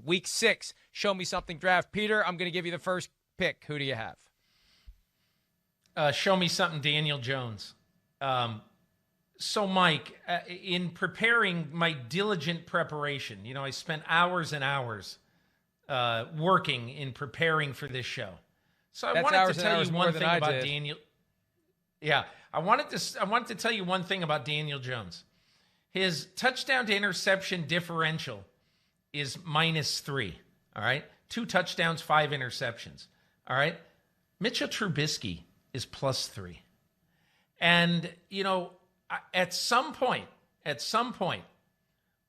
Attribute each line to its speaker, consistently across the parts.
Speaker 1: Week 6, Show Me Something draft. Peter, I'm going to give you the first pick. Who do you have?
Speaker 2: Show me something, Daniel Jones. So, Mike, in preparing my diligent preparation, I spent hours and hours working in preparing for this show. So I wanted to tell you one thing about Daniel. Yeah, I wanted to tell you one thing about Daniel Jones. His touchdown to interception differential is -3. All right, 2 touchdowns, 5 interceptions. All right, Mitchell Trubisky is +3. And, at some point,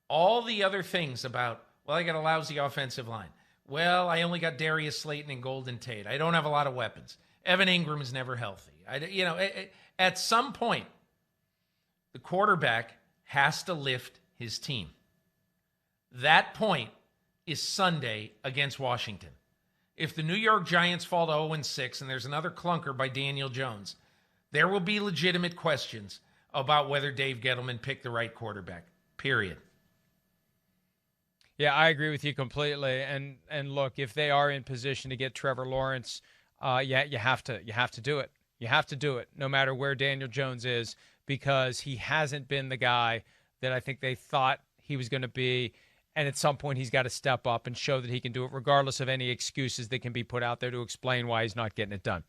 Speaker 2: all the other things about, well, I got a lousy offensive line. Well, I only got Darius Slayton and Golden Tate. I don't have a lot of weapons. Evan Ingram is never healthy. At some point, the quarterback has to lift his team. That point is Sunday against Washington. If the New York Giants fall to 0-6 and there's another clunker by Daniel Jones, there will be legitimate questions about whether Dave Gettleman picked the right quarterback, period.
Speaker 1: Yeah, I agree with you completely. And look, if they are in position to get Trevor Lawrence, you have to do it. You have to do it, no matter where Daniel Jones is, because he hasn't been the guy that I think they thought he was going to be. And at some point, he's got to step up and show that he can do it, regardless of any excuses that can be put out there to explain why he's not getting it done.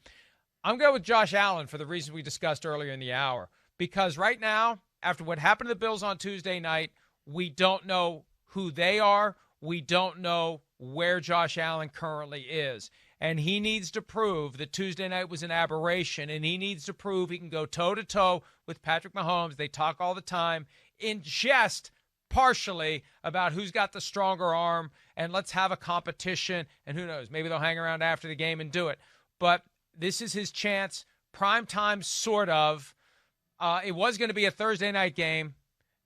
Speaker 1: I'm going with Josh Allen for the reasons we discussed earlier in the hour, because right now, after what happened to the Bills on Tuesday night, we don't know who they are. We don't know where Josh Allen currently is. And he needs to prove that Tuesday night was an aberration, and he needs to prove he can go toe-to-toe with Patrick Mahomes. They talk all the time in jest, partially, about who's got the stronger arm, and let's have a competition, and who knows, maybe they'll hang around after the game and do it. But this is his chance, prime time sort of. It was going to be a Thursday night game.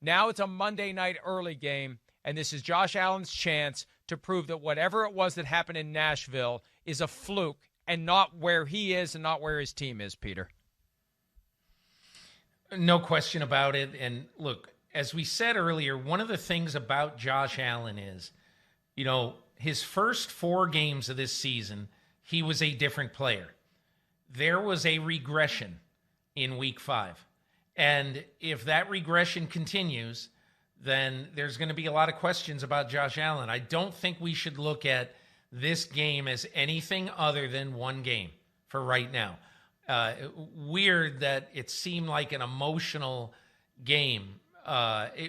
Speaker 1: Now it's a Monday night early game, and this is Josh Allen's chance to prove that whatever it was that happened in Nashville is a fluke and not where he is and not where his team is, Peter.
Speaker 2: No question about it. And look, as we said earlier, one of the things about Josh Allen is, his first 4 games of this season, he was a different player. There was a regression in week 5. And if that regression continues, then there's going to be a lot of questions about Josh Allen. I don't think we should look at this game as anything other than one game for right now. Weird that it seemed like an emotional game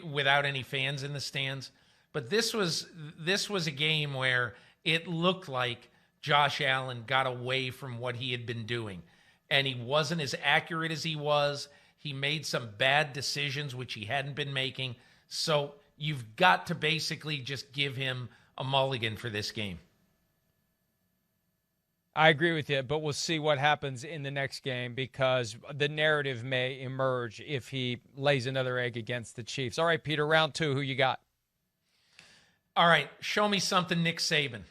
Speaker 2: without any fans in the stands. But this was a game where it looked like Josh Allen got away from what he had been doing. And he wasn't as accurate as he was. He made some bad decisions, which he hadn't been making. So you've got to basically just give him a mulligan for this game.
Speaker 1: I agree with you, but we'll see what happens in the next game, because the narrative may emerge if he lays another egg against the Chiefs. All right, Peter, round 2, who you got?
Speaker 2: All right, show me something, Nick Saban.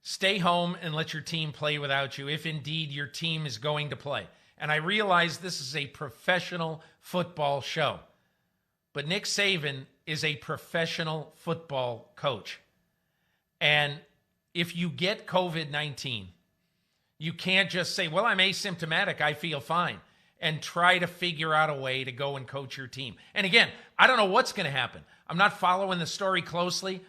Speaker 2: Stay home and let your team play without you, if indeed your team is going to play. And I realize this is a professional football show, but Nick Saban is a professional football coach. And if you get COVID-19, you can't just say, well, I'm asymptomatic, I feel fine, and try to figure out a way to go and coach your team. And again, I don't know what's going to happen. I'm not following the story closely.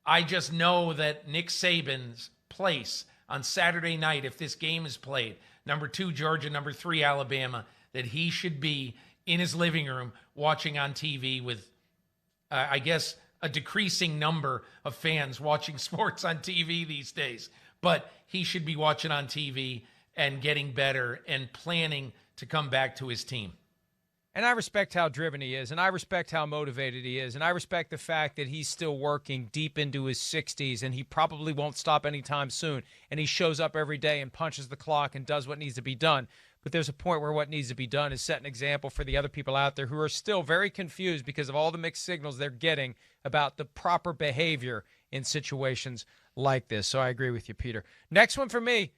Speaker 2: I just know that Nick Saban's place on Saturday night, if this game is played, number 2, Georgia, number 3, Alabama, that he should be in his living room watching on TV with, I guess, a decreasing number of fans watching sports on TV these days. But he should be watching on TV and getting better and planning to come back to his team.
Speaker 1: And I respect how driven he is, and I respect how motivated he is, and I respect the fact that he's still working deep into his 60s, and he probably won't stop anytime soon, and he shows up every day and punches the clock and does what needs to be done. But there's a point where what needs to be done is set an example for the other people out there who are still very confused because of all the mixed signals they're getting about the proper behavior in situations like this. So I agree with you, Peter. Next one for me,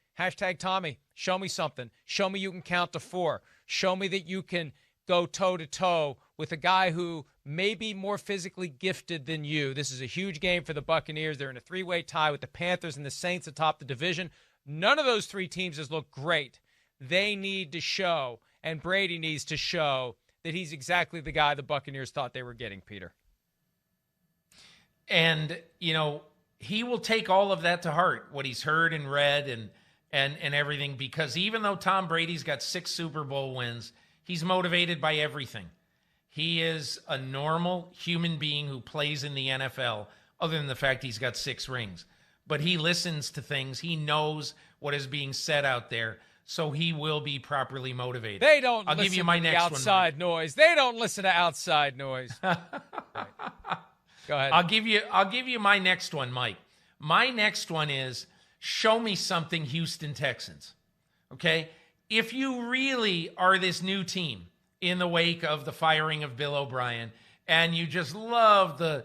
Speaker 1: #Tommy. Show me something. Show me you can count to 4. Show me that you can go toe-to-toe with a guy who may be more physically gifted than you. This is a huge game for the Buccaneers. They're in a three-way tie with the Panthers and the Saints atop the division. None of those three teams has looked great. They need to show, and Brady needs to show, that he's exactly the guy the Buccaneers thought they were getting, Peter.
Speaker 2: And, he will take all of that to heart, what he's heard and read and everything, because even though Tom Brady's got 6 Super Bowl wins, he's motivated by everything. He is a normal human being who plays in the NFL, other than the fact he's got 6 rings. But he listens to things. He knows what is being said out there, so he will be properly motivated.
Speaker 1: They don't
Speaker 2: I'll
Speaker 1: listen
Speaker 2: give you my
Speaker 1: to the
Speaker 2: next
Speaker 1: outside noise. They don't listen to outside noise. Right. Go ahead.
Speaker 2: I'll give you my next one, Mike. My next one is show me something, Houston Texans. Okay? If you really are this new team in the wake of the firing of Bill O'Brien, and you just love the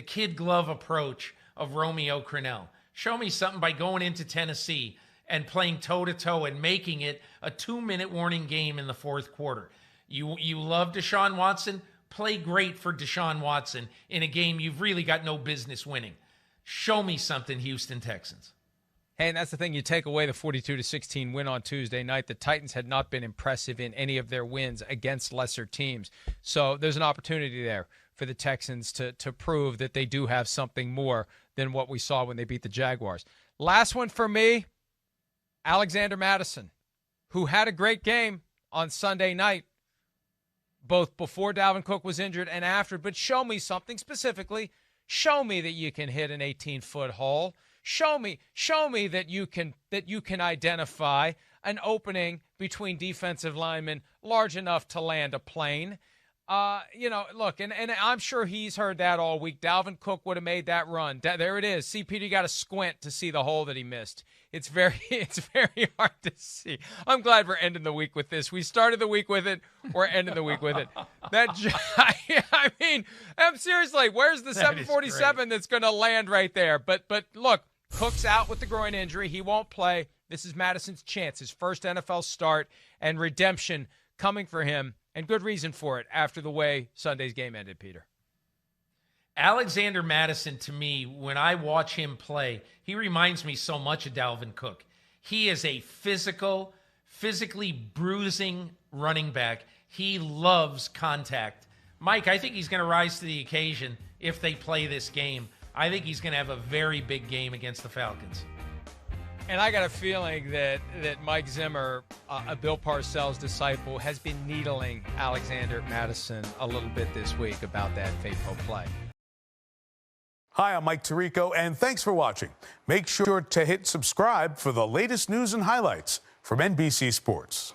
Speaker 2: kid glove approach of Romeo Crennel, show me something by going into Tennessee and playing toe-to-toe and making it a 2-minute warning game in the fourth quarter. You love Deshaun Watson? Play great for Deshaun Watson in a game you've really got no business winning. Show me something, Houston Texans.
Speaker 1: Hey, and that's the thing. You take away the 42-16 win on Tuesday night. The Titans had not been impressive in any of their wins against lesser teams. So there's an opportunity there for the Texans to prove that they do have something more than what we saw when they beat the Jaguars. Last one for me, Alexander Mattison, who had a great game on Sunday night, both before Dalvin Cook was injured and after. But show me something specifically. Show me that you can hit an 18-foot hole. Show me that you can identify an opening between defensive linemen large enough to land a plane. Look, and I'm sure he's heard that all week. Dalvin Cook would have made that run. There it is. See, Peter, you got to squint to see the hole that he missed. It's very hard to see. I'm glad we're ending the week with this. We started the week with it. We're ending the week with it. I'm seriously, where's the 747 that's going to land right there? But look, Cook's out with the groin injury. He won't play. This is Mattison's chance, his first NFL start, and redemption coming for him, and good reason for it after the way Sunday's game ended, Peter.
Speaker 2: Alexander Mattison, to me, when I watch him play, he reminds me so much of Dalvin Cook. He is a physically bruising running back. He loves contact. Mike, I think he's going to rise to the occasion if they play this game. I think he's going to have a very big game against the Falcons.
Speaker 1: And I got a feeling that Mike Zimmer, a Bill Parcells disciple, has been needling Alexander Mattison a little bit this week about that fateful play.
Speaker 3: Hi, I'm Mike Tirico, and thanks for watching. Make sure to hit subscribe for the latest news and highlights from NBC Sports.